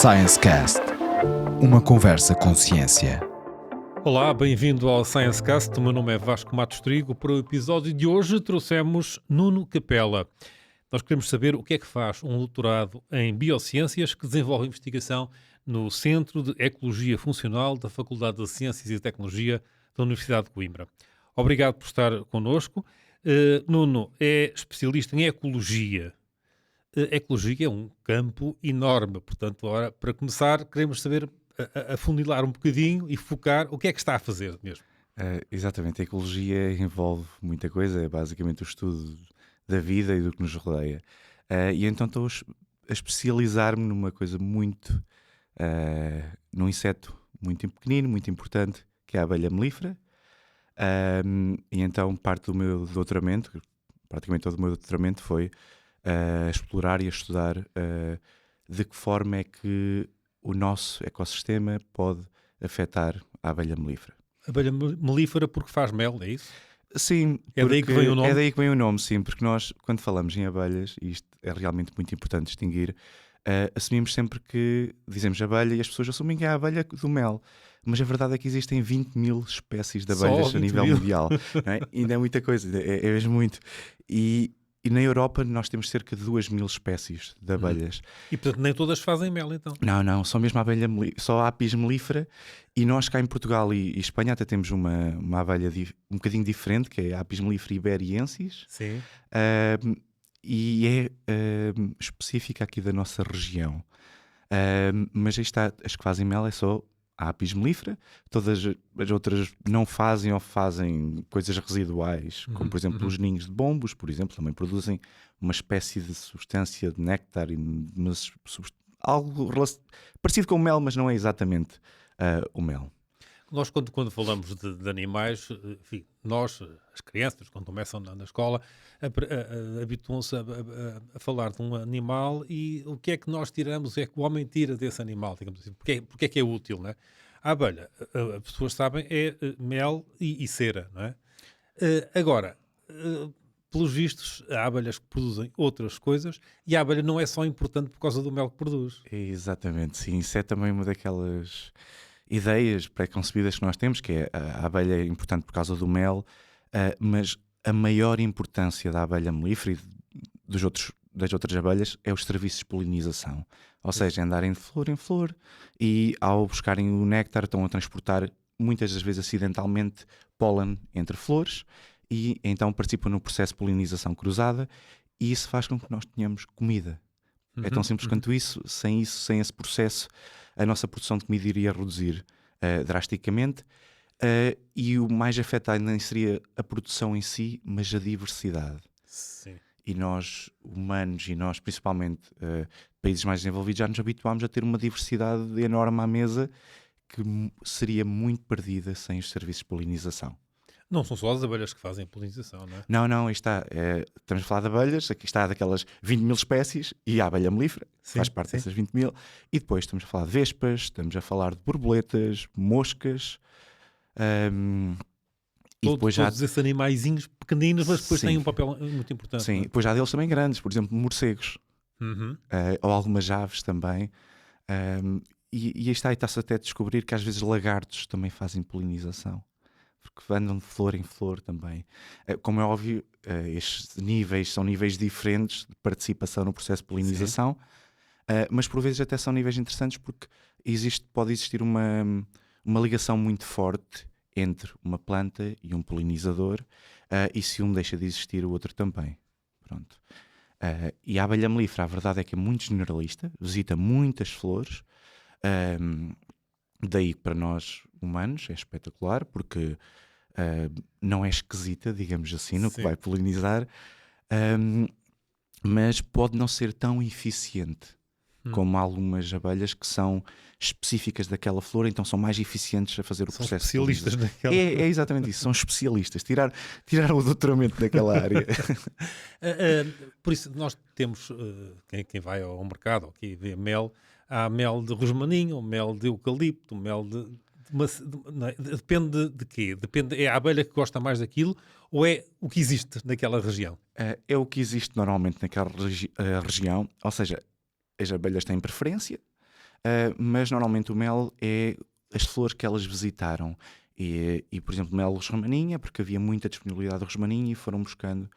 Science Cast, uma conversa com ciência. Olá, bem-vindo ao Science Cast. O meu nome é Vasco Matos Trigo. Para o episódio de hoje trouxemos Nuno Capela. Nós queremos saber o que é que faz um doutorado em Biociências que desenvolve investigação no Centro de Ecologia Funcional da Faculdade de Ciências e Tecnologia da Universidade de Coimbra. Obrigado por estar connosco. Nuno é especialista em ecologia. Ecologia é um campo enorme, portanto, ora, para começar, queremos saber, afunilar um bocadinho e focar o que é que está a fazer mesmo. Exatamente, a ecologia envolve muita coisa, é basicamente o estudo da vida e do que nos rodeia. E então estou a especializar-me numa coisa num inseto muito pequenino, muito importante, que é a abelha melífera. E então parte do meu doutoramento, praticamente todo o meu doutoramento foi a explorar e a estudar de que forma é que o nosso ecossistema pode afetar a abelha melífera. A abelha melífera porque faz mel, é isso? Sim, É daí que vem o nome? É daí que vem o nome, sim, porque nós, quando falamos em abelhas, e isto é realmente muito importante distinguir, assumimos sempre que dizemos abelha e as pessoas assumem que é a abelha do mel. Mas a verdade é que existem 20 mil espécies de abelhas a nível mundial. Não é? Ainda é muita coisa, é mesmo muito. E na Europa nós temos cerca de 2 mil espécies de abelhas. E portanto nem todas fazem mel, então? Não, só mesmo a abelha, só a apis melífera. E nós cá em Portugal e Espanha até temos uma abelha um bocadinho diferente, que é a apis melífera iberiensis. Sim. E é específica aqui da nossa região. Mas aí está, as que fazem mel é só a apis melífera. Todas as outras não fazem ou fazem coisas residuais, como por exemplo os ninhos de bombos, por exemplo, também produzem uma espécie de substância de néctar, algo parecido com o mel, mas não é exatamente o mel. Nós, quando falamos de animais, enfim, nós, as crianças, quando começam na escola, habituam-se a falar de um animal e o que é que nós tiramos, o que é que o homem tira desse animal, digamos assim, porque é que é útil, não é? A abelha, as pessoas sabem, é mel e cera, não é? Agora, pelos vistos, há abelhas que produzem outras coisas e a abelha não é só importante por causa do mel que produz. Exatamente, sim. Isso é também uma daquelas ideias pré-concebidas que nós temos, que é a abelha é importante por causa do mel, mas a maior importância da abelha melífera e das outras abelhas é os serviços de polinização. Ou seja, andarem de flor em flor e ao buscarem o néctar estão a transportar, muitas das vezes acidentalmente, pólen entre flores e então participam no processo de polinização cruzada e isso faz com que nós tenhamos comida. É tão simples quanto isso. Sem esse processo, a nossa produção de comida iria reduzir drasticamente e o mais afetado nem seria a produção em si, mas a diversidade. Sim. E nós, humanos, e nós principalmente países mais desenvolvidos, já nos habituámos a ter uma diversidade enorme à mesa que seria muito perdida sem os serviços de polinização. Não são só as abelhas que fazem polinização, não é? Não, estamos a falar de abelhas, aqui está daquelas 20 mil espécies e a abelha melífera, faz parte dessas 20 mil, e depois estamos a falar de vespas, estamos a falar de borboletas, moscas, e depois todos esses animaizinhos pequeninos, mas depois têm um papel muito importante. Sim, depois há deles também grandes, por exemplo, morcegos, ou algumas aves também, e aí está-se até a descobrir que às vezes lagartos também fazem polinização. Porque andam de flor em flor também. Como é óbvio, estes níveis são níveis diferentes de participação no processo de polinização, mas por vezes até são níveis interessantes porque pode existir uma ligação muito forte entre uma planta e um polinizador, e se um deixa de existir, o outro também. Pronto. E a abelha melífera, a verdade é que é muito generalista, visita muitas flores, daí para nós humanos é espetacular porque não é esquisita, digamos assim, no que vai polinizar, mas pode não ser tão eficiente como algumas abelhas que são específicas daquela flor, então são mais eficientes a fazer o processo. São especialistas naquela. É exatamente isso, são especialistas, tiraram o doutoramento daquela área. Por isso nós temos, quem vai ao mercado, ou quem vê mel, há mel de rosmaninho, mel de eucalipto, mel depende de quê? É a abelha que gosta mais daquilo ou é o que existe naquela região? É o que existe normalmente naquela região, ou seja, as abelhas têm preferência mas normalmente o mel é as flores que elas visitaram. Por exemplo, mel rosmaninha, porque havia muita disponibilidade de rosmaninho e foram buscando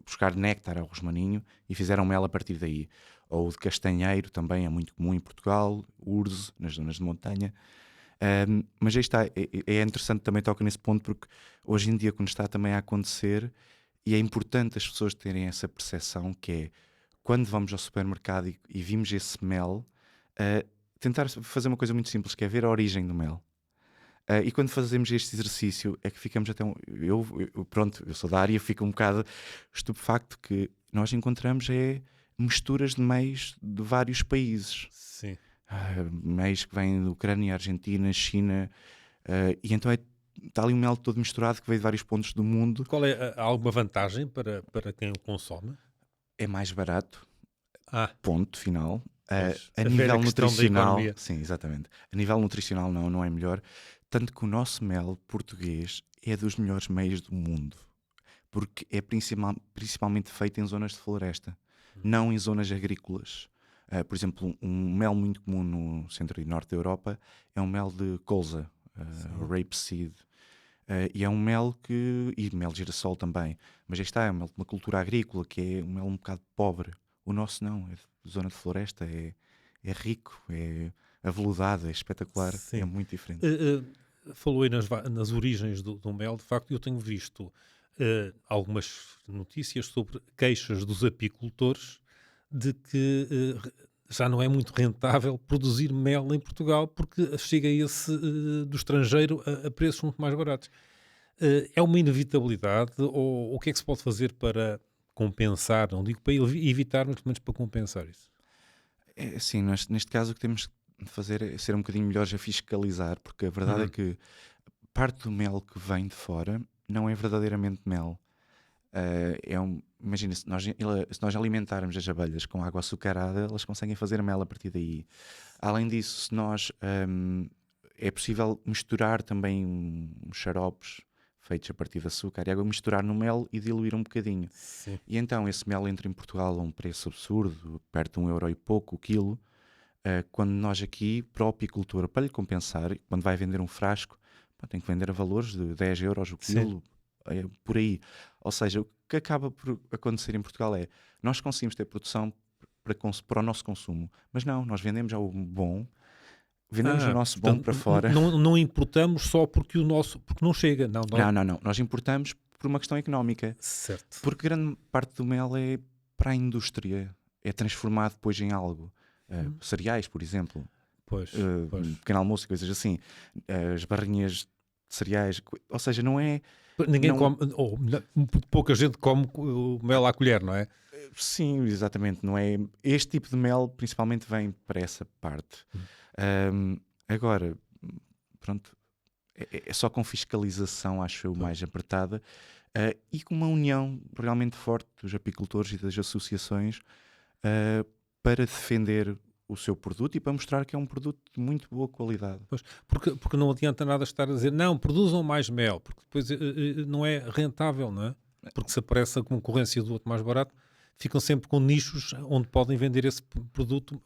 buscar néctar ao rosmaninho e fizeram mel a partir daí. Ou de castanheiro também é muito comum em Portugal, urze, nas zonas de montanha. Mas aí está, é interessante também tocar nesse ponto, porque hoje em dia, quando está também a acontecer, e é importante as pessoas terem essa percepção, que é quando vamos ao supermercado e vimos esse mel, tentar fazer uma coisa muito simples, que é ver a origem do mel. E quando fazemos este exercício é que ficamos até... Pronto, eu sou da área, fico um bocado estupefacto que nós encontramos misturas de meios de vários países. Sim. Meios que vêm da Ucrânia, Argentina, China, e então está ali um mel todo misturado que veio de vários pontos do mundo. Qual é há alguma vantagem para quem o consome? É mais barato, ponto final. A nível nutricional, da sim, exatamente. A nível nutricional não é melhor, tanto que o nosso mel português é dos melhores meios do mundo, porque é principalmente feito em zonas de floresta, não em zonas agrícolas. Por exemplo, um mel muito comum no centro e norte da Europa é um mel de colza, rapeseed. E é um mel e mel de girassol também, mas aí está, é um mel de uma cultura agrícola, que é um mel um bocado pobre. O nosso não, é de zona de floresta, é rico, é aveludado, é espetacular, é muito diferente. Falou aí nas origens do mel, de facto eu tenho visto algumas notícias sobre queixas dos apicultores de que já não é muito rentável produzir mel em Portugal porque chega esse do estrangeiro a preços muito mais baratos. É uma inevitabilidade ou o que é que se pode fazer para compensar? Não digo para evitar, mas pelo menos para compensar isso. Sim, neste caso o que temos de fazer é ser um bocadinho melhores a fiscalizar, porque a verdade é que parte do mel que vem de fora não é verdadeiramente mel. Imagina, se nós alimentarmos as abelhas com água açucarada, elas conseguem fazer mel a partir daí. Além disso, se nós é possível misturar também uns xaropes feitos a partir de açúcar e água, misturar no mel e diluir um bocadinho. Sim. E então esse mel entra em Portugal a um preço absurdo, perto de €1 e pouco o quilo, quando nós aqui, para o apicultor, para lhe compensar, quando vai vender um frasco, tem que vender a valores de €10 o quilo, por aí. Ou seja, o que acaba por acontecer em Portugal é, nós conseguimos ter produção para o nosso consumo, mas não, nós vendemos ao bom, vendemos o nosso bom para fora. Não importamos só porque porque não chega. Não. Nós importamos por uma questão económica. Certo. Porque grande parte do mel é para a indústria, é transformado depois em algo. Cereais, por exemplo. Pois. Pequeno almoço, coisas assim. As barrinhas de cereais, ou seja, não é... Ninguém come, ou pouca gente come o mel à colher, não é? Sim, exatamente. Não é... Este tipo de mel principalmente vem para essa parte. Agora, pronto, é só com fiscalização, acho eu, mais apertada, e com uma união realmente forte dos apicultores e das associações para defender o seu produto e para mostrar que é um produto de muito boa qualidade. Pois, porque não adianta nada estar a dizer não, produzam mais mel, porque depois não é rentável, não é? Porque se aparece a concorrência do outro mais barato, ficam sempre com nichos onde podem vender esse produto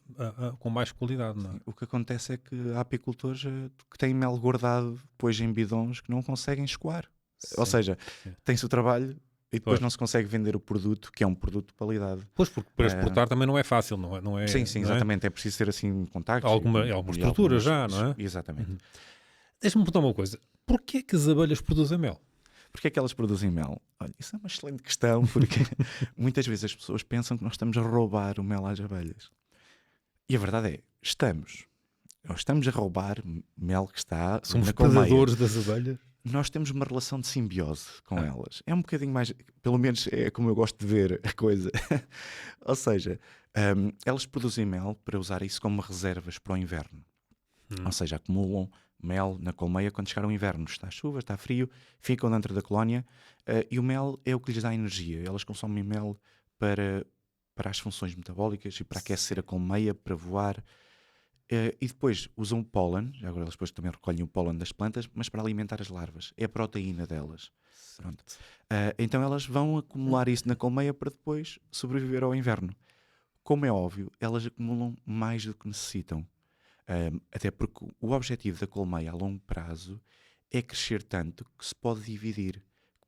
com mais qualidade, não é? Sim, o que acontece é que há apicultores que têm mel guardado depois em bidões que não conseguem escoar. Sim, ou seja, tem-se o trabalho e depois pois. não se consegue vender o produto, que é um produto de qualidade. Pois, porque para exportar também não é fácil, não é? Sim, não exatamente. É preciso ter assim contactos. Alguma estrutura já, não é? Exatamente. Deixa-me perguntar uma coisa. Porquê que as abelhas produzem mel? Porquê é que elas produzem mel? Olha, isso é uma excelente questão, porque muitas vezes as pessoas pensam que nós estamos a roubar o mel às abelhas. E a verdade é, estamos a roubar mel que está Somos na colmeia. predadores das abelhas? Nós temos uma relação de simbiose com elas. É um bocadinho mais, pelo menos é como eu gosto de ver a coisa. Ou seja, elas produzem mel para usar isso como reservas para o inverno. Ou seja, acumulam mel na colmeia quando chegar o inverno. Está chuva, está frio, ficam dentro da colónia e o mel é o que lhes dá energia. Elas consomem mel para as funções metabólicas e para aquecer a colmeia, para voar. E depois usam o pólen, agora elas depois também recolhem o pólen das plantas, mas para alimentar as larvas. É a proteína delas. Pronto. Então elas vão acumular isso na colmeia para depois sobreviver ao inverno. Como é óbvio, elas acumulam mais do que necessitam. Até porque o objetivo da colmeia a longo prazo é crescer tanto que se pode dividir.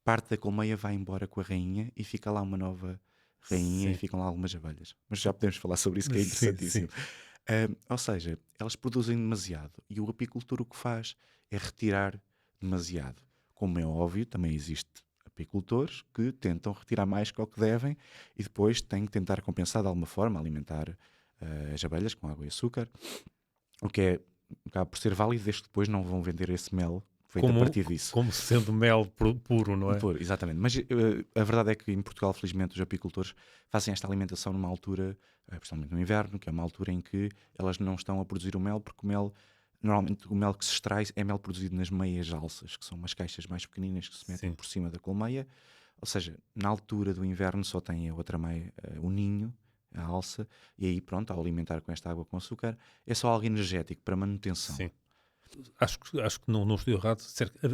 Parte da colmeia vai embora com a rainha e fica lá uma nova rainha e Sim, ficam lá algumas abelhas. Mas já podemos falar sobre isso, que é sim, interessantíssimo. sim. Ou seja, elas produzem demasiado e o apicultor o que faz é retirar demasiado. Como é óbvio, também existe apicultores que tentam retirar mais que o que devem e depois têm que tentar compensar de alguma forma, alimentar as abelhas com água e açúcar, o que acaba por ser válido, desde que depois não vão vender esse mel feito a partir disso. Como sendo mel puro, não é? Exatamente, mas a verdade é que em Portugal, felizmente, os apicultores fazem esta alimentação numa altura, principalmente no inverno, que é uma altura em que elas não estão a produzir o mel, porque o mel, normalmente o mel que se extrai é mel produzido nas meias alças, que são umas caixas mais pequeninas que se metem Sim. por cima da colmeia, ou seja, na altura do inverno só tem a outra meia, o ninho, a alça, e aí pronto, ao alimentar com esta água com açúcar, é só algo energético para manutenção. Sim. Acho que não estou errado.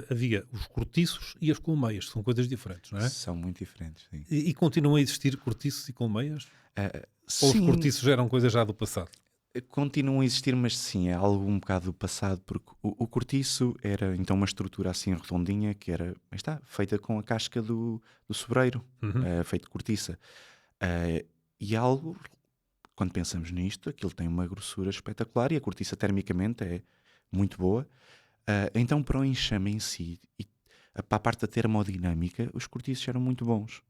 Havia os cortiços e as colmeias, são coisas diferentes, não é? São muito diferentes, sim. E continuam a existir cortiços e colmeias? Ou os Sim, cortiços eram coisas já do passado? continuam a existir, mas sim, é algo um bocado do passado, porque o cortiço era então uma estrutura assim redondinha que era, aí está, feita com a casca do sobreiro, Uhum. feito de cortiça. E algo, quando pensamos nisto, aquilo tem uma grossura espetacular e a cortiça termicamente é muito boa. Então, para o enxame em si e para a parte da termodinâmica, os cortiços eram muito bons.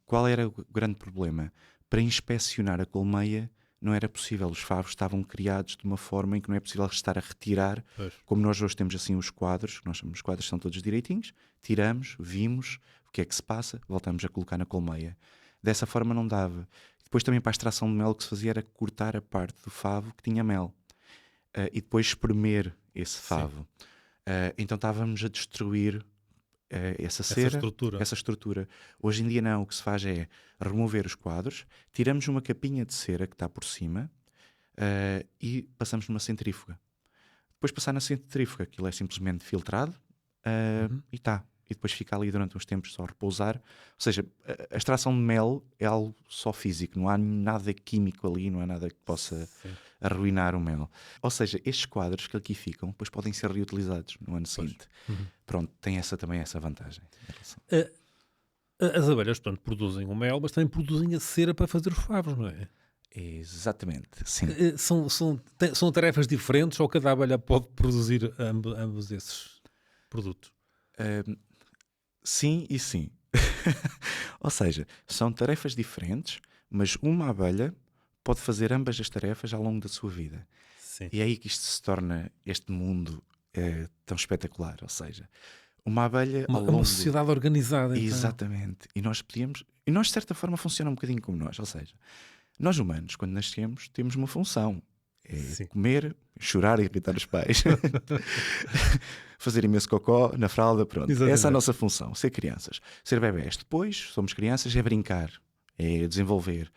Qual era o grande problema? Para inspecionar a colmeia não era possível. Os favos estavam criados de uma forma em que não é possível estar a retirar, Pois. como nós hoje temos assim os quadros, os quadros são todos direitinhos, tiramos, vimos o que é que se passa, voltamos a colocar na colmeia. Dessa forma não dava. Depois também para a extração de mel o que se fazia era cortar a parte do favo que tinha mel e depois espremer esse favo. Então estávamos a destruir essa cera, essa estrutura. Hoje em dia não, o que se faz é remover os quadros, tiramos uma capinha de cera que está por cima e passamos numa centrífuga. Depois passar na centrífuga, aquilo é simplesmente filtrado e está. E depois fica ali durante uns tempos só a repousar. Ou seja, a extração de mel é algo só físico, não há nada químico ali, não há nada que possa arruinar o mel. Ou seja, estes quadros que aqui ficam depois podem ser reutilizados no ano seguinte. Pronto, tem também essa vantagem. As abelhas, portanto, produzem o mel, mas também produzem a cera para fazer os favos, não é? Exatamente, sim. São tarefas diferentes ou cada abelha pode produzir ambos esses produtos? Sim e sim. Ou seja, são tarefas diferentes, mas uma abelha pode fazer ambas as tarefas ao longo da sua vida. Sim. E é aí que isto se torna, este mundo tão espetacular. Ou seja, uma abelha ao longo... Uma sociedade organizada. Então. Exatamente. E nós de certa forma funciona um bocadinho como nós. Ou seja, nós humanos, quando nascemos, temos uma função. É comer, chorar e irritar os pais. Fazer imenso cocó na fralda, pronto. Exatamente. Essa é a nossa função, ser crianças. Ser bebés. Depois, somos crianças, é brincar, é desenvolver.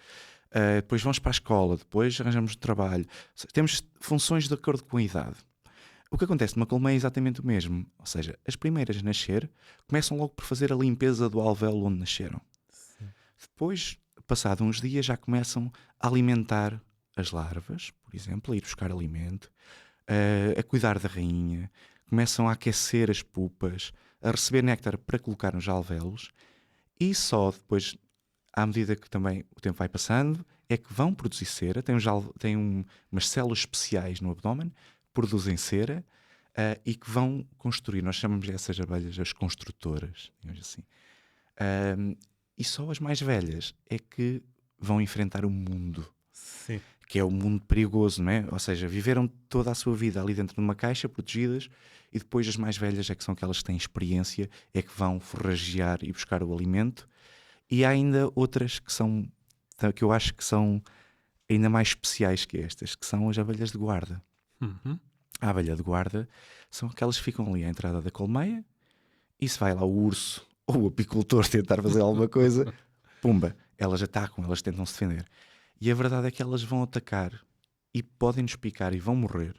Depois vamos para a escola, depois arranjamos trabalho. Temos funções de acordo com a idade. O que acontece numa colmeia é exatamente o mesmo. Ou seja, as primeiras a nascer começam logo por fazer a limpeza do alvéolo onde nasceram. Sim. Depois, passado uns dias, já começam a alimentar as larvas, por exemplo, a ir buscar alimento, a cuidar da rainha, começam a aquecer as pupas, a receber néctar para colocar nos alvéolos e só depois, à medida que também o tempo vai passando, é que vão produzir cera, têm umas células especiais no abdômen, produzem cera e que vão construir, nós chamamos essas abelhas as construtoras, digamos assim. E só as mais velhas é que vão enfrentar o mundo. Sim. Que é o mundo perigoso, não é? Ou seja, viveram toda a sua vida ali dentro de uma caixa, protegidas, e depois as mais velhas é que são aquelas que têm experiência, é que vão forragear e buscar o alimento. E há ainda outras que eu acho que são ainda mais especiais que estas, que são as abelhas de guarda. A abelha de guarda são aquelas que ficam ali à entrada da colmeia, e se vai lá o urso ou o apicultor tentar fazer alguma coisa, pumba, elas atacam, elas tentam se defender. E a verdade é que elas vão atacar e podem-nos picar e vão morrer,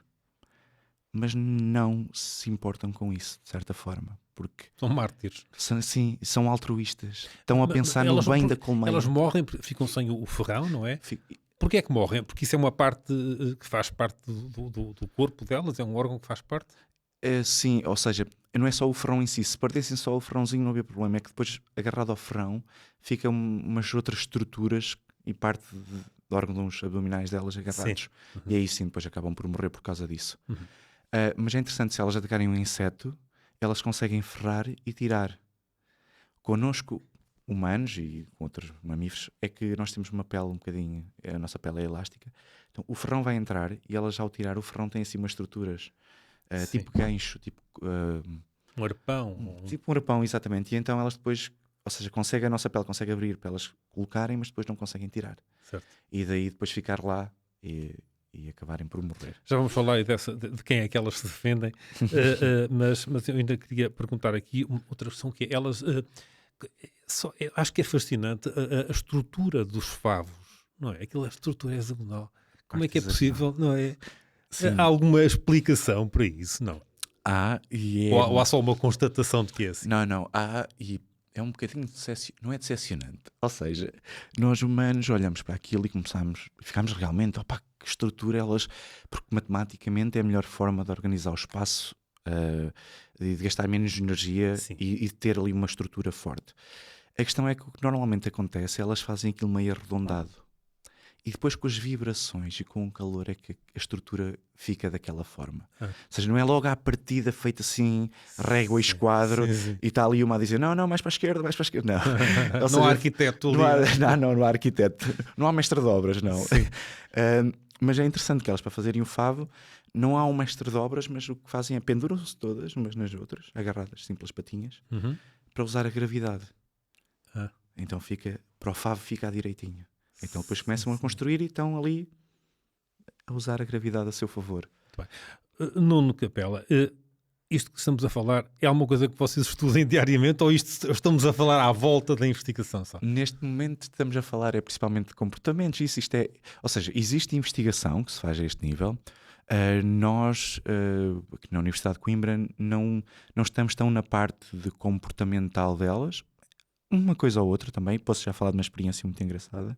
mas não se importam com isso, de certa forma. porque São mártires. são altruístas. Estão a pensar no Elas- bem por- da colmeia. Elas morrem, ficam sem o ferrão, não é? Porquê é que morrem? Porque isso é uma parte que faz parte do corpo delas? É um órgão que faz parte? Sim, ou seja, não é só o ferrão em si. Se perdessem só o ferrãozinho não havia problema. É que depois, agarrado ao ferrão, ficam umas outras estruturas e parte de órgãos abdominais delas agarrados. Uhum. E aí sim, depois acabam por morrer por causa disso. Uhum. Mas é interessante, se elas atacarem um inseto, elas conseguem ferrar e tirar. Connosco, humanos e com outros mamíferos, é que nós temos uma pele um bocadinho, a nossa pele é elástica. Então o ferrão vai entrar e elas, ao tirar o ferrão, têm assim umas estruturas Sim. tipo gancho, Um arpão? tipo um arpão, exatamente. E então elas depois, ou seja, a nossa pele consegue abrir para elas colocarem, mas depois não conseguem tirar. Certo. E daí depois ficar lá e acabarem por morrer. Já vamos falar aí de quem é que elas se defendem, mas eu ainda queria perguntar aqui outra questão, que é, elas... acho que é fascinante a estrutura dos favos, não é? Aquela estrutura hexagonal. Como é que é possível, não é? Sim. Há alguma explicação para isso? Não. Ou há só uma constatação de que é assim? Não. E é um bocadinho não é decepcionante. Ou seja, nós humanos olhamos para aquilo e ficamos realmente, opa, que estrutura elas, porque matematicamente é a melhor forma de organizar o espaço, de gastar menos energia e de ter ali uma estrutura forte. A questão é que o que normalmente acontece, elas fazem aquilo meio arredondado. E depois com as vibrações e com o calor é que a estrutura fica daquela forma. Ou seja, não é logo à partida feita assim, régua e esquadro, e está ali uma a dizer, não, mais para a esquerda, mais para a esquerda. Não, não há arquiteto ali. Não há arquiteto. Não há mestre de obras, não. Mas é interessante que elas, para fazerem o favo, não há um mestre de obras, mas o que fazem é penduram-se todas umas nas outras, agarradas, simples patinhas, para usar a gravidade. Então para o favo fica direitinho. Então depois começam a construir e estão ali a usar a gravidade a seu favor. Nuno Capela, isto que estamos a falar é alguma coisa que vocês estudem diariamente ou isto estamos a falar à volta da investigação só? Neste momento estamos a falar principalmente de comportamentos. Ou seja, existe investigação que se faz a este nível. Nós, aqui na Universidade de Coimbra, não estamos tão na parte de comportamental delas. Uma coisa ou outra também. Posso já falar de uma experiência muito engraçada.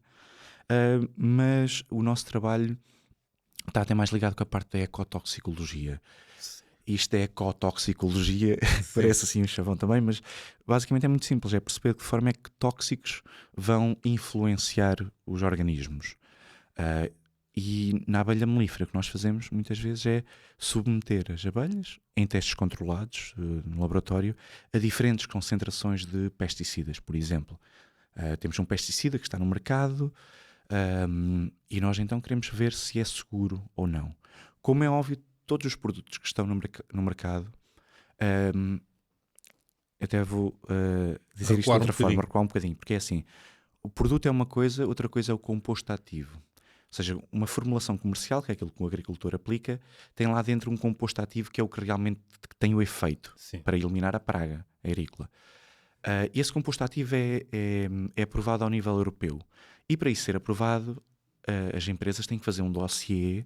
Mas o nosso trabalho está até mais ligado com a parte da ecotoxicologia. Isto é ecotoxicologia, parece assim um chavão também, mas basicamente é muito simples, é perceber de que forma é que tóxicos vão influenciar os organismos. E na abelha melífera o que nós fazemos muitas vezes é submeter as abelhas em testes controlados no laboratório a diferentes concentrações de pesticidas, por exemplo. Temos um pesticida que está no mercado, e nós então queremos ver se é seguro ou não. Como é óbvio, todos os produtos que estão no mercado, até vou dizer isto de outra forma, recuar um bocadinho, porque é assim, o produto é uma coisa, outra coisa é o composto ativo. Ou seja, uma formulação comercial, que é aquilo que o agricultor aplica, tem lá dentro um composto ativo que é o que realmente tem o efeito para eliminar a praga agrícola. Esse composto ativo é aprovado ao nível europeu. E para isso ser aprovado, as empresas têm que fazer um dossiê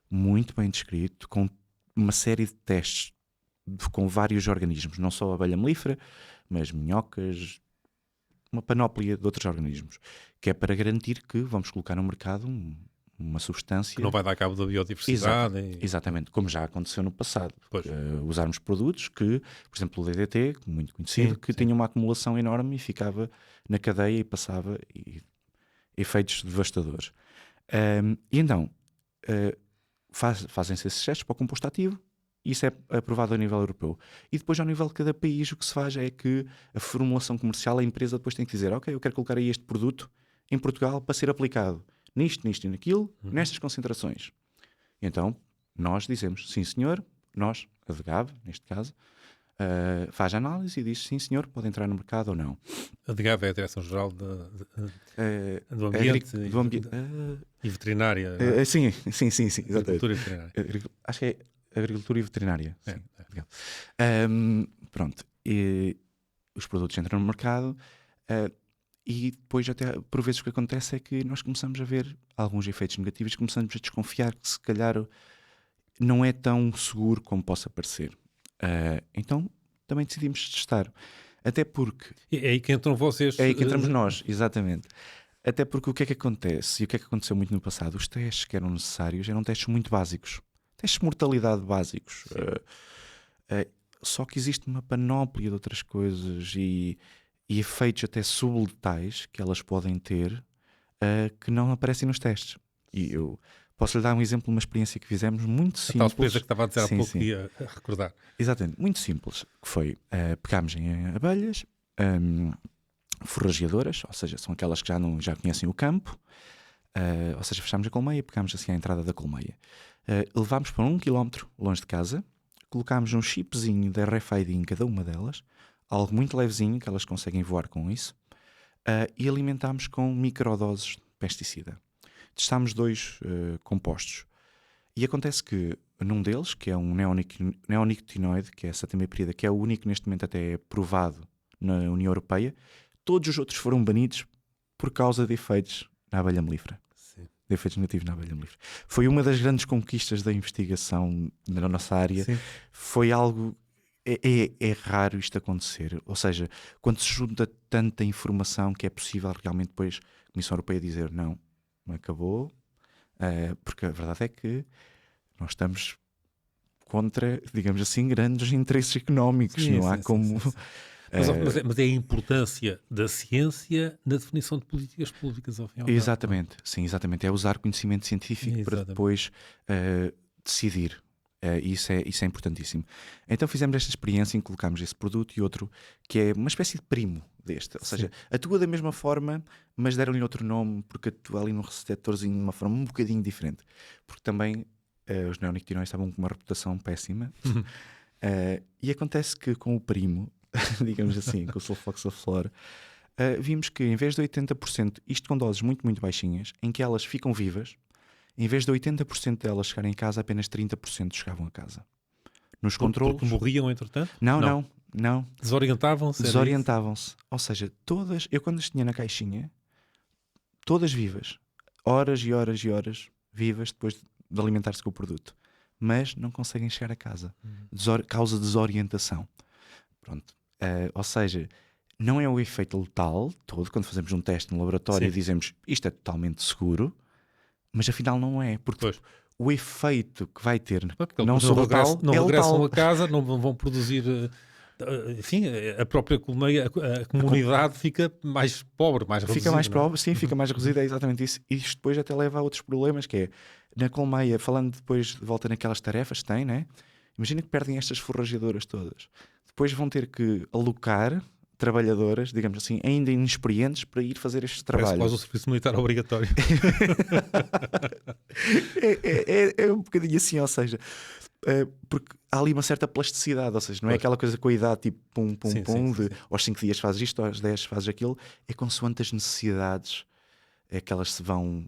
muito bem descrito, com uma série de testes com vários organismos, não só a abelha melífera, mas minhocas, uma panóplia de outros organismos, que é para garantir que vamos colocar no mercado uma substância... Que não vai dar cabo da biodiversidade. Exatamente, como já aconteceu no passado. Usarmos produtos que, por exemplo, o DDT, muito conhecido, tinha uma acumulação enorme e ficava na cadeia e passava efeitos devastadores. E então, fazem-se esses testes para o composto ativo, e isso é aprovado a nível europeu. E depois, ao nível de cada país, o que se faz é que a formulação comercial, a empresa depois tem que dizer, ok, eu quero colocar aí este produto em Portugal para ser aplicado nisto e naquilo, nestas concentrações. E então, nós dizemos, sim senhor, nós, a DGAV, neste caso, faz a análise e diz, sim senhor, pode entrar no mercado ou não. A DGAV é a Direção-Geral do Ambiente e Veterinária. Sim, exatamente. Agricultura e Veterinária. Acho que é Agricultura e Veterinária. Pronto. E os produtos entram no mercado e depois até por vezes o que acontece é que nós começamos a ver alguns efeitos negativos, começamos a desconfiar que se calhar não é tão seguro como possa parecer. Então também decidimos testar. Até porque... É aí que entram vocês. É aí que entramos nós, exatamente. Até porque o que é que acontece, e o que é que aconteceu muito no passado? Os testes que eram necessários eram testes muito básicos. Testes de mortalidade básicos. Só que existe uma panóplia de outras coisas e efeitos até subletais que elas podem ter que não aparecem nos testes. E eu posso lhe dar um exemplo de uma experiência que fizemos muito simples. A tal experiência que estava a dizer há pouco sim. e a recordar. Exatamente, muito simples. Que foi, pegámos em abelhas forrageadoras, ou seja, são aquelas que já conhecem o campo, ou seja, fechámos a colmeia, pegámos assim à entrada da colmeia. Levámos para 1 km longe de casa, colocámos um chipzinho de RFID em cada uma delas, algo muito levezinho, que elas conseguem voar com isso, e alimentámos com microdoses de pesticida. Testámos 2 compostos. E acontece que num deles, que é um neonicotinoide, que é a satimipirida, que é o único neste momento até provado na União Europeia, todos os outros foram banidos por causa de efeitos na abelha melífera. Sim. De efeitos negativos na abelha melífera. Foi uma das grandes conquistas da investigação na nossa área. Sim. Foi algo... É raro isto acontecer. Ou seja, quando se junta tanta informação que é possível realmente depois a Comissão Europeia dizer não acabou, porque a verdade é que nós estamos contra, digamos assim, grandes interesses económicos. Não há como... Sim. Mas é a importância da ciência na definição de políticas públicas, ao fim e ao cabo. Exatamente, sim, exatamente. É usar conhecimento científico para depois decidir. Isso é importantíssimo. Então fizemos esta experiência em que colocámos esse produto e outro que é uma espécie de primo deste. Ou seja, atua da mesma forma, mas deram-lhe outro nome porque atua ali num receptorzinho de uma forma um bocadinho diferente. Porque também os neonicotinoides estavam com uma reputação péssima. E acontece que com o primo, digamos assim, com o sulfoxaflor, vimos que em vez de 80%, isto com doses muito, muito baixinhas, em que elas ficam vivas, em vez de 80% delas chegarem em casa, apenas 30% chegavam a casa. Nos controlos... Porque morriam, entretanto? Não. Desorientavam-se? Desorientavam-se. Ou seja, todas... Eu quando as tinha na caixinha, todas vivas. Horas e horas e horas vivas depois de alimentar-se com o produto. Mas não conseguem chegar a casa. Causa desorientação. Pronto. Ou seja, não é o efeito letal todo. Quando fazemos um teste no laboratório e dizemos isto é totalmente seguro, mas afinal não é, porque o efeito que vai ter não só letal, não regressam letal. a casa, não vão produzir, enfim, a própria colmeia, a comunidade fica mais pobre, mais reduzida. Fica mais pobre, sim, fica mais reduzida, é exatamente isso. E isto depois até leva a outros problemas, que é, na colmeia, falando depois de volta naquelas tarefas que tem, né? Imagina que perdem estas forrageadoras todas. Depois vão ter que alocar trabalhadoras, digamos assim, ainda inexperientes para ir fazer este trabalho. Parece quase o serviço militar obrigatório. é um bocadinho assim, ou seja, porque há ali uma certa plasticidade, ou seja, não é aquela coisa com a idade tipo pum, aos 5 dias fazes isto, aos 10 fazes aquilo, é consoante as necessidades, é que elas se vão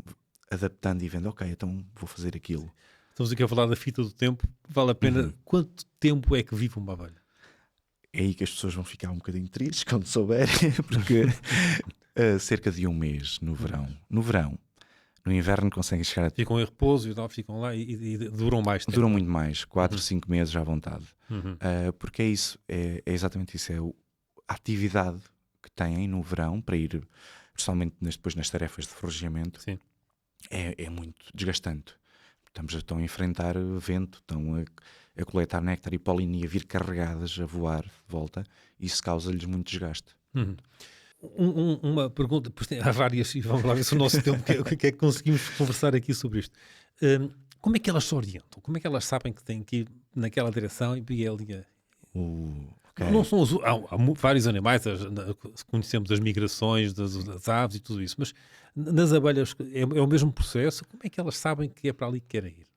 adaptando e vendo, ok, então vou fazer aquilo. Estamos aqui a falar da fita do tempo, vale a pena. Quanto tempo é que vive uma abelha? É aí que as pessoas vão ficar um bocadinho tristes quando souberem, porque cerca de 1 mês no verão. No inverno conseguem chegar a... Ficam em repouso e tal, ficam lá e duram mais tempo. Duram muito mais, 4, 5 meses à vontade. Porque é isso, é exatamente isso. É a atividade que têm no verão para ir, principalmente depois nas tarefas de forrageamento, é muito desgastante. Estão a enfrentar vento, estão a coletar néctar e pólen e a vir carregadas, a voar de volta. Isso causa-lhes muito desgaste. Uma pergunta, há várias, e vamos lá ver se o nosso tempo, o que é que conseguimos conversar aqui sobre isto. Como é que elas se orientam? Como é que elas sabem que têm que ir naquela direção e ir ali? Okay. Não são há vários animais, conhecemos as migrações das aves e tudo isso, mas nas abelhas é o mesmo processo. Como é que elas sabem que é para ali que querem ir?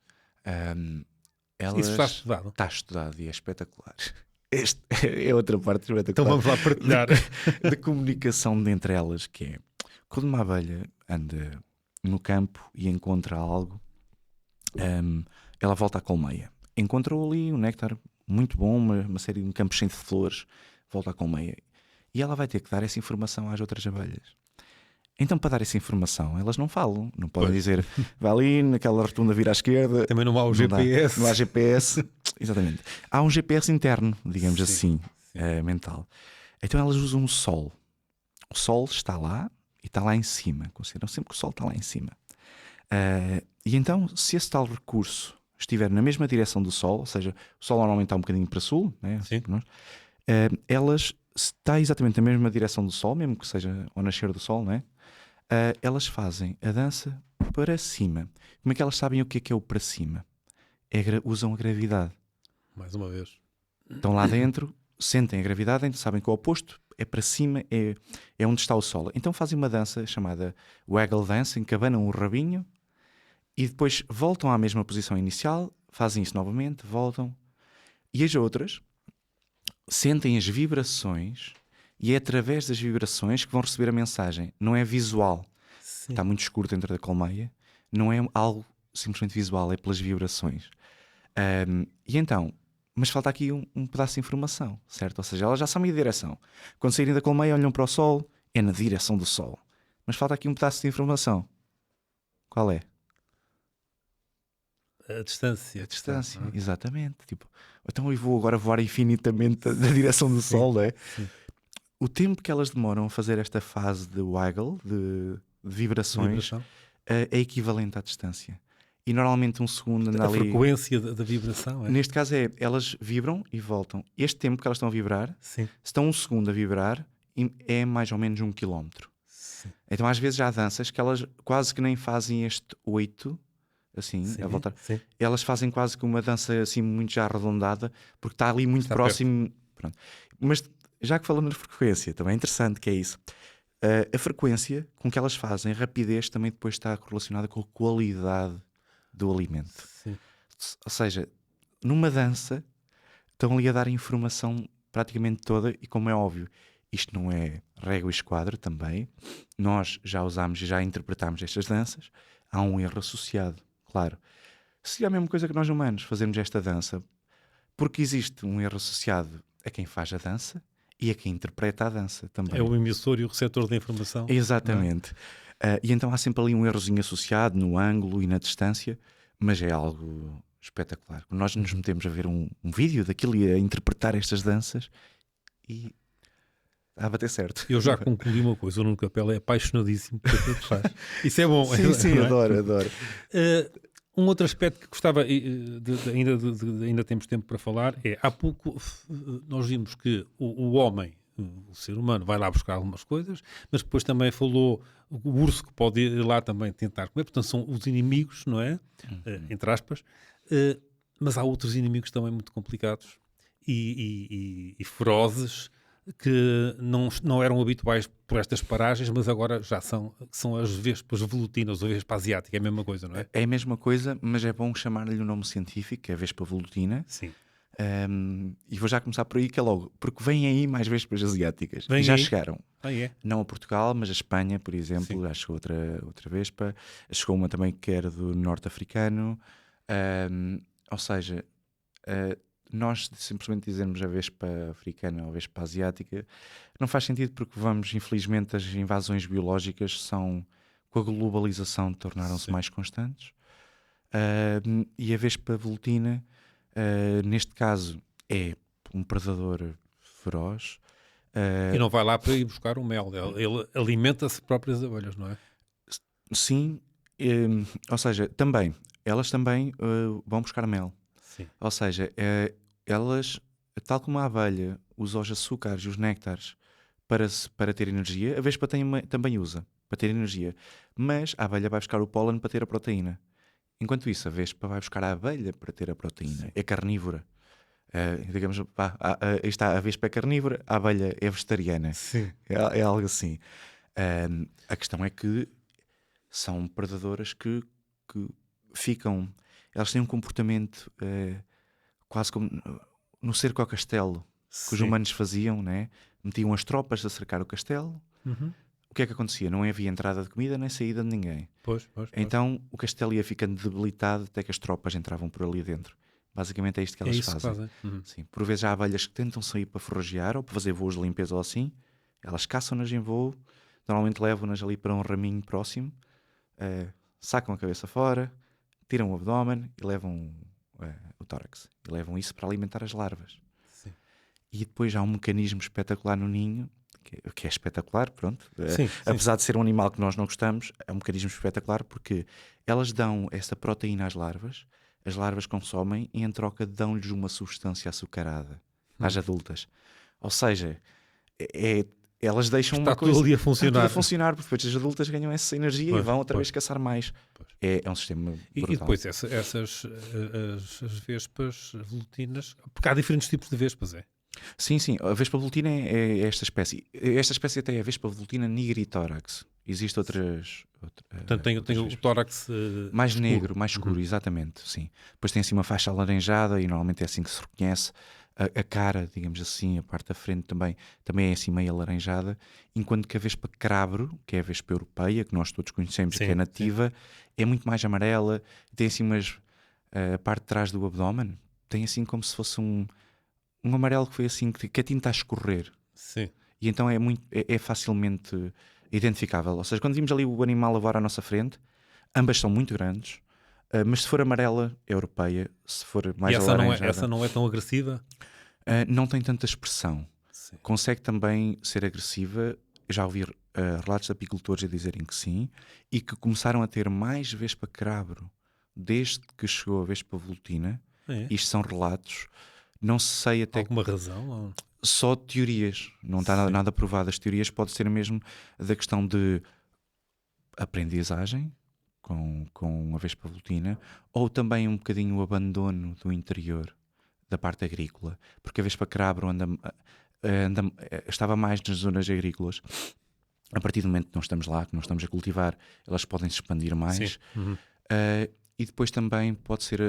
Isso está estudado? Está estudado e é espetacular. Esta é outra parte espetacular. Então vamos lá partilhar. Da comunicação entre elas, que é quando uma abelha anda no campo e encontra algo, ela volta à colmeia. Encontrou ali um néctar muito bom, uma série de campos cheios de flores, volta à colmeia. E ela vai ter que dar essa informação às outras abelhas. Então, para dar essa informação, elas não falam. Não podem dizer, vai ali, naquela rotunda vira à esquerda. Também não há o GPS. Não há GPS. Exatamente. Há um GPS interno, digamos assim. mental. Então elas usam o sol. O sol está lá e está lá em cima. Consideram sempre que o sol está lá em cima. E então, se esse tal recurso estiver na mesma direção do sol, ou seja, o sol normalmente está um bocadinho para sul, né? Sim. Elas está exatamente na mesma direção do sol, mesmo que seja ao nascer do sol, né? Elas fazem a dança para cima. Como é que elas sabem o que é o para cima? Usam a gravidade. Mais uma vez. Estão lá dentro, sentem a gravidade, então sabem que o oposto é para cima, é onde está o sol. Então fazem uma dança chamada waggle dance, em que abanam o rabinho e depois voltam à mesma posição inicial, fazem isso novamente, voltam. E as outras sentem as vibrações e é através das vibrações que vão receber a mensagem. Não é visual. Sim. Está muito escuro dentro da colmeia. Não é algo simplesmente visual, é pelas vibrações. E então, mas falta aqui um pedaço de informação, certo? Ou seja, elas já sabem a direção. Quando saírem da colmeia, olham para o sol, é na direção do sol. Mas falta aqui um pedaço de informação. Qual é? A distância. A distância, Não é? exatamente. Tipo, então eu vou agora voar infinitamente da direção do sol, não é? Sim. O tempo que elas demoram a fazer esta fase de waggle, de vibrações, Vibração. é equivalente à distância. E normalmente um segundo anda A ali. frequência da vibração. É? Neste caso elas vibram e voltam. Este tempo que elas estão a vibrar, Sim. se estão um segundo a vibrar, é mais ou menos 1 quilómetro. Sim. Então às vezes há danças que elas quase que nem fazem este 8, assim, Sim. a voltar. Sim. Elas fazem quase que uma dança assim muito já arredondada, porque está ali muito Está próximo. Pronto. Mas já que falamos de frequência, também é interessante que é isso. A frequência com que elas fazem, a rapidez também depois está correlacionada com a qualidade do alimento. Sim. Ou seja, numa dança estão ali a dar a informação praticamente toda e, como é óbvio, isto não é régua e esquadra também. Nós já usámos e já interpretámos estas danças. Há um erro associado, claro. Se é a mesma coisa que nós humanos fazemos esta dança, porque existe um erro associado a quem faz a dança e a quem interpreta a dança também. É o emissor e o receptor da informação. Exatamente. E então há sempre ali um errozinho associado no ângulo e na distância, mas é algo espetacular. Nós nos metemos a ver um vídeo daquilo e a interpretar estas danças e a bater certo. Eu já concluí uma coisa, o Nuno Capela é apaixonadíssimo por aquilo que faz. Isso é bom. Sim, não é? adoro. Um outro aspecto que gostava, ainda temos tempo para falar, é, há pouco nós vimos que o homem, o ser humano, vai lá buscar algumas coisas, mas depois também falou o urso que pode ir lá também tentar comer, portanto são os inimigos, não é? Entre aspas. Mas há outros inimigos também muito complicados e ferozes, que não eram habituais por estas paragens, mas agora já são as vespas volutinas ou a vespa asiática, é a mesma coisa, não é? É a mesma coisa, mas é bom chamar-lhe o nome científico, que é a vespa volutina. Sim. E vou já começar por aí, que é logo, porque vêm aí mais vespas asiáticas. Vem Já aí? chegaram. É? Não a Portugal, mas a Espanha, por exemplo, Sim. já chegou outra vespa. Chegou uma também que era do norte-africano. Ou seja, nós simplesmente dizermos a vespa africana ou a vespa asiática não faz sentido, porque infelizmente, as invasões biológicas com a globalização, tornaram-se Sim. mais constantes. E a vespa volutina, neste caso, é um predador feroz. E não vai lá para ir buscar o mel, ele alimenta-se próprias abelhas, não é? Sim, ou seja, elas também vão buscar mel. Sim. Ou seja, elas, tal como a abelha usa os açúcares e os néctares para ter energia, a vespa também usa para ter energia. Mas a abelha vai buscar o pólen para ter a proteína. Enquanto isso, a vespa vai buscar a abelha para ter a proteína. Sim. É carnívora. Digamos, aí está, a vespa é carnívora, a abelha é vegetariana. Sim. É algo assim. A questão é que são predadoras que ficam. Elas têm um comportamento quase como no cerco ao castelo que os Sim. humanos faziam, né? Metiam as tropas a cercar o castelo. Uhum. O que é que acontecia? Não havia entrada de comida nem saída de ninguém. Pois. Então o castelo ia ficando debilitado até que as tropas entravam por ali dentro. Basicamente é isto que elas isso fazem. que fazem. Uhum. Sim. Por vezes há abelhas que tentam sair para forragear ou para fazer voos de limpeza ou assim. Elas caçam-nas em voo, normalmente levam-nas ali para um raminho próximo, sacam a cabeça fora, tiram o abdômen e levam o tórax. E levam isso para alimentar as larvas. Sim. e depois há um mecanismo espetacular no ninho, que é espetacular, pronto. Sim, Apesar de ser um animal que nós não gostamos, é um mecanismo espetacular porque elas dão essa proteína às larvas, as larvas consomem e em troca dão-lhes uma substância açucarada às adultas. Ou seja, elas deixam está uma coisa... tudo ali a Está tudo a funcionar. funcionar, porque depois as adultas ganham essa energia e vão outra vez caçar mais. Pois. É um sistema E brutal. depois essas as vespas volutinas, porque há diferentes tipos de vespas, é? Sim, sim. A vespa velutina é esta espécie. Esta espécie até é a vespa velutina nigritórax. Existem outras... Portanto, tem o vespas. tórax Mais escuro. negro, mais escuro, exatamente, sim. Depois tem assim uma faixa alaranjada e normalmente é assim que se reconhece. A cara, digamos assim, a parte da frente também é assim meio alaranjada, enquanto que a vespa crabro, que é a vespa europeia, que nós todos conhecemos, Sim, que é nativa, é muito mais amarela, tem assim a parte de trás do abdômen, tem assim como se fosse um amarelo que foi assim, que a tinta a escorrer. Sim. E então é facilmente identificável. Ou seja, quando vimos ali o animal a voar à nossa frente, ambas são muito grandes, mas se for amarela, é europeia, se for mais E alaranjada, essa não é tão agressiva? não tem tanta expressão. Sim. Consegue também ser agressiva. Eu já ouvi relatos de apicultores a dizerem que sim, e que começaram a ter mais vespa crabro desde que chegou a vespa velutina. É. Isto são relatos. Não sei até Alguma razão? Ou... só teorias, não está Sim. nada provado. As teorias pode ser mesmo da questão de aprendizagem com a vespa velutina, ou também um bocadinho o abandono do interior da parte agrícola, porque a vespa crabro estava mais nas zonas agrícolas. A partir do momento que não estamos lá, que não estamos a cultivar, elas podem se expandir mais. Sim. Uhum. E depois também pode ser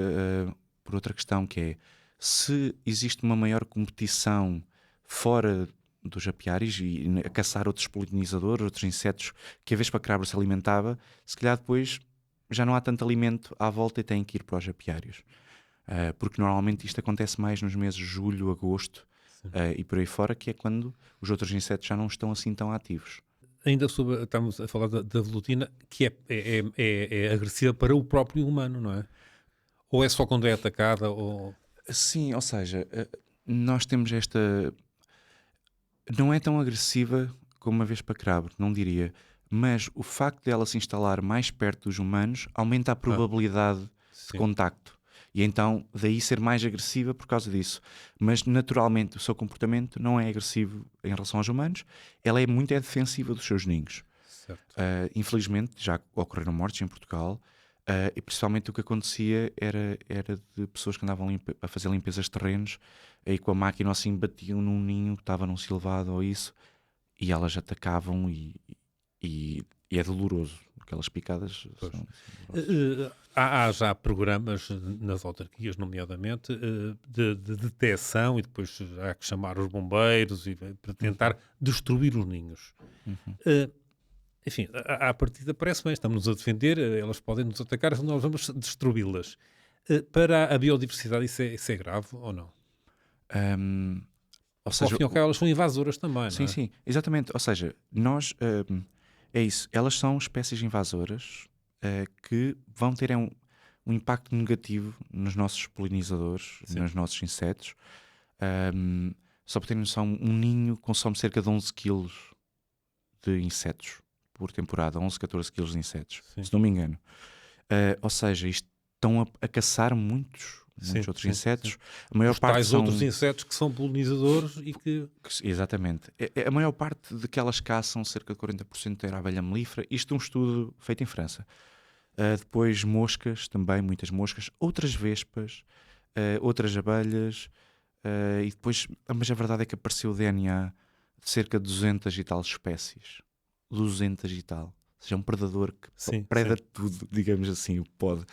por outra questão, que é se existe uma maior competição fora dos apiários e a caçar outros polinizadores, outros insetos que a vespa crabro se alimentava, se calhar depois já não há tanto alimento à volta e têm que ir para os apiários. Porque normalmente isto acontece mais nos meses de julho, agosto e por aí fora, que é quando os outros insetos já não estão assim tão ativos. Ainda estamos a falar da velutina, que é agressiva para o próprio humano, não é? Ou é só quando é atacada? Ou... Sim, ou seja, nós temos esta... Não é tão agressiva como uma vespa crabro, não diria. Mas o facto de ela se instalar mais perto dos humanos aumenta a probabilidade de contacto. E então, daí ser mais agressiva por causa disso. Mas, naturalmente, o seu comportamento não é agressivo em relação aos humanos. Ela é muito defensiva dos seus ninhos. Certo. Infelizmente, já ocorreram mortes em Portugal. E principalmente o que acontecia era de pessoas que andavam a fazer limpezas de terrenos e com a máquina assim batiam num ninho que estava num silvado ou isso, e elas atacavam e é doloroso. Aquelas picadas são Há já programas nas autarquias, nomeadamente, de detecção, e depois há que chamar os bombeiros para tentar destruir os ninhos. Enfim, à partida parece bem, estamos-nos a defender, elas podem nos atacar, nós vamos destruí-las. Para a biodiversidade isso é grave ou não? ou seja, Ao fim e ao cabo elas são invasoras também, sim, não é? sim, exatamente. Ou seja, nós é isso, elas são espécies invasoras que vão ter um impacto negativo nos nossos polinizadores, nos nossos insetos. Só para ter noção, um ninho consome cerca de 11 kg de insetos por temporada, 11, 14 kg de insetos, se não me engano. Ou seja, isto estão a caçar muitos outros insetos. A maior Os parte tais são outros insetos que são polinizadores e que... Exatamente. A maior parte de que elas caçam, cerca de 40% era a abelha melífera. Isto é um estudo feito em França. Depois moscas, também muitas moscas, outras vespas, outras abelhas, e depois, mas a verdade é que apareceu o DNA de cerca de 200 e tal espécies. 200 e tal. Ou seja, um predador que preda tudo, digamos assim, o que pode.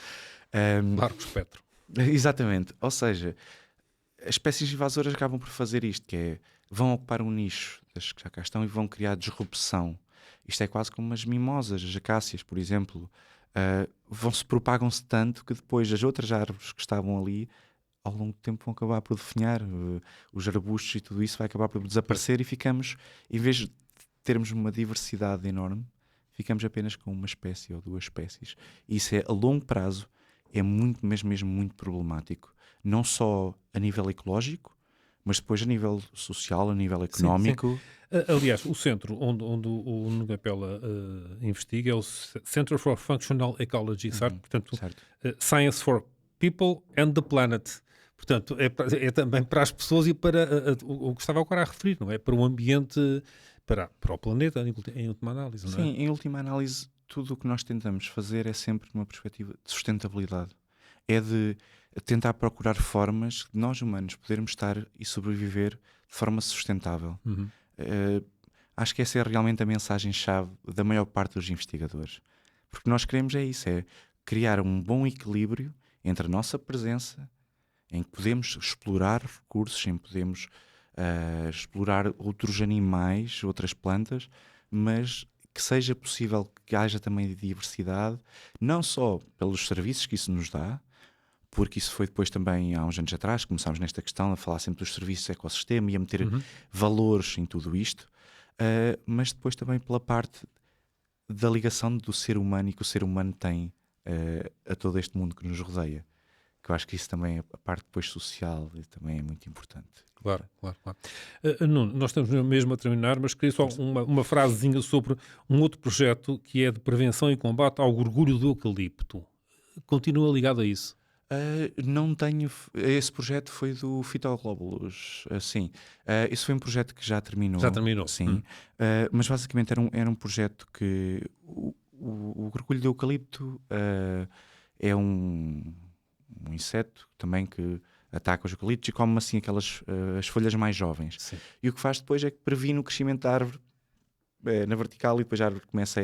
Largo espectro. Exatamente. Ou seja, as espécies invasoras acabam por fazer isto, que é, vão ocupar um nicho das que já cá estão e vão criar disrupção. Isto é quase como as mimosas, as acácias, por exemplo. Propagam-se tanto que depois as outras árvores que estavam ali, ao longo do tempo, vão acabar por definhar. Os arbustos e tudo isso vai acabar por desaparecer e ficamos, em vez de termos uma diversidade enorme, ficamos apenas com uma espécie ou duas espécies. E isso é, a longo prazo, é muito, mesmo muito problemático. Não só a nível ecológico, mas depois a nível social, a nível económico... Aliás, o centro onde o Nuno Capella investiga é o Center for Functional Ecology, certo? Portanto, certo. Science for People and the Planet. Portanto, é também para as pessoas e para o que estava agora a referir, não é? Para o ambiente, para o planeta, em última análise, não é? Sim, em última análise, tudo o que nós tentamos fazer é sempre numa perspectiva de sustentabilidade. É de tentar procurar formas de nós humanos podermos estar e sobreviver de forma sustentável. Acho que essa é realmente a mensagem-chave da maior parte dos investigadores. Porque nós queremos é isso, é criar um bom equilíbrio entre a nossa presença, em que podemos explorar recursos, em que podemos explorar outros animais, outras plantas, mas que seja possível que haja também diversidade, não só pelos serviços que isso nos dá, porque isso foi depois também, há uns anos atrás, começámos nesta questão a falar sempre dos serviços de ecossistema e a meter valores em tudo isto, mas depois também pela parte da ligação do ser humano e que o ser humano tem a todo este mundo que nos rodeia. Que eu acho que isso também, a parte depois social, também é muito importante. Claro. Nuno, nós estamos mesmo a terminar, mas queria só uma frasezinha sobre um outro projeto que é de prevenção e combate ao gorgulho do eucalipto. Continua ligado a isso? Não tenho. Esse projeto foi do Fitoglobulus, sim. Esse foi um projeto que já terminou. Já terminou? Sim. Mas basicamente era um projeto que o gorgulho do eucalipto é um inseto também que ataca os eucaliptos e come assim as folhas mais jovens. Sim. E o que faz depois é que previne o crescimento da árvore na vertical e depois a árvore começa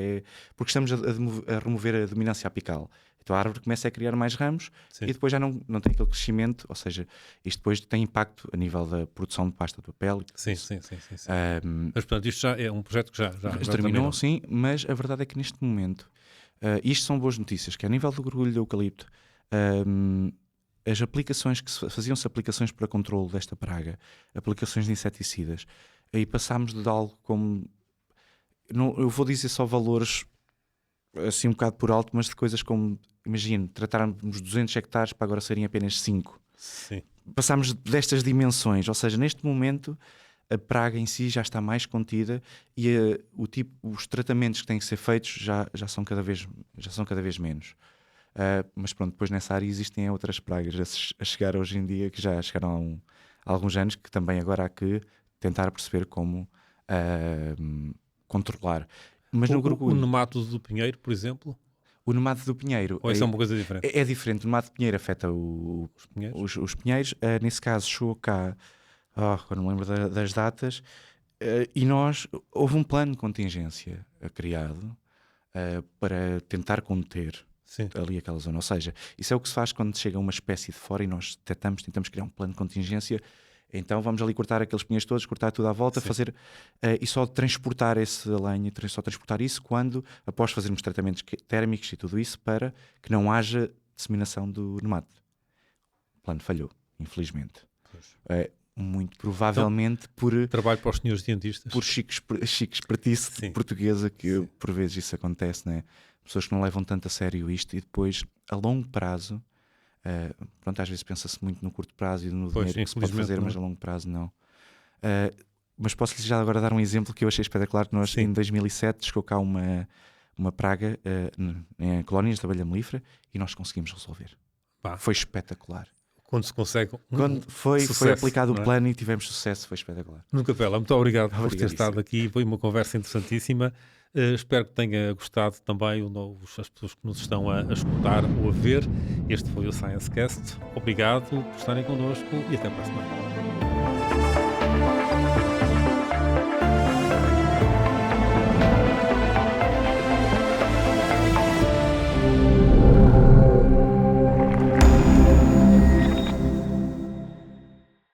porque estamos a remover a dominância apical. Então a árvore começa a criar mais ramos. Sim. E depois já não tem aquele crescimento, ou seja, isto depois tem impacto a nível da produção de pasta de papel. Sim. Mas portanto isto já é um projeto que já terminou. Sim, mas a verdade é que neste momento, isto são boas notícias, que a nível do gorgulho de eucalipto, as aplicações que faziam-se aplicações para controle desta praga, aplicações de inseticidas, aí passámos de algo como, eu vou dizer só valores assim um bocado por alto, mas de coisas como, imagine, tratarmos 200 hectares para agora serem apenas 5. Sim. Passámos destas dimensões, ou seja, neste momento a praga em si já está mais contida e os tratamentos que têm que ser feitos já são cada vez menos. Mas pronto, depois nessa área existem outras pragas a chegar hoje em dia, que já chegaram há alguns anos, que também agora há que tentar perceber como controlar. Mas o nemátodo do pinheiro, por exemplo? O nemátodo do pinheiro... Ou isso é uma coisa diferente? É diferente. O nemátodo do pinheiro afeta os pinheiros. Nesse caso, chegou cá, agora não me lembro das datas, e houve um plano de contingência criado para tentar conter ali aquela zona. Ou seja, isso é o que se faz quando chega uma espécie de fora e nós tentamos criar um plano de contingência. Então vamos ali cortar aqueles pinheiros todos, cortar tudo à volta, fazer e só transportar essa lenha, só transportar isso após fazermos tratamentos térmicos e tudo isso, para que não haja disseminação do nemátodo. O plano falhou, infelizmente. Muito provavelmente por... Trabalho para os senhores cientistas. Por chique espertice portuguesa, que por vezes isso acontece, né? Pessoas que não levam tanto a sério isto e depois, a longo prazo... às vezes pensa-se muito no curto prazo e no dinheiro que se pode fazer, mas a longo prazo não. Mas posso-lhes já agora dar um exemplo que eu achei espetacular. Nós em 2007 chegou cá uma praga em colónias da abelha melífera e nós conseguimos resolver. Foi espetacular. Quando se consegue quando foi aplicado o plano e tivemos sucesso, foi espetacular. Nuno Capella, muito obrigado por ter estado aqui. Foi uma conversa interessantíssima. Espero que tenha gostado também as pessoas que nos estão a escutar ou a ver. Este foi o ScienceCast. Obrigado por estarem connosco e até para a semana.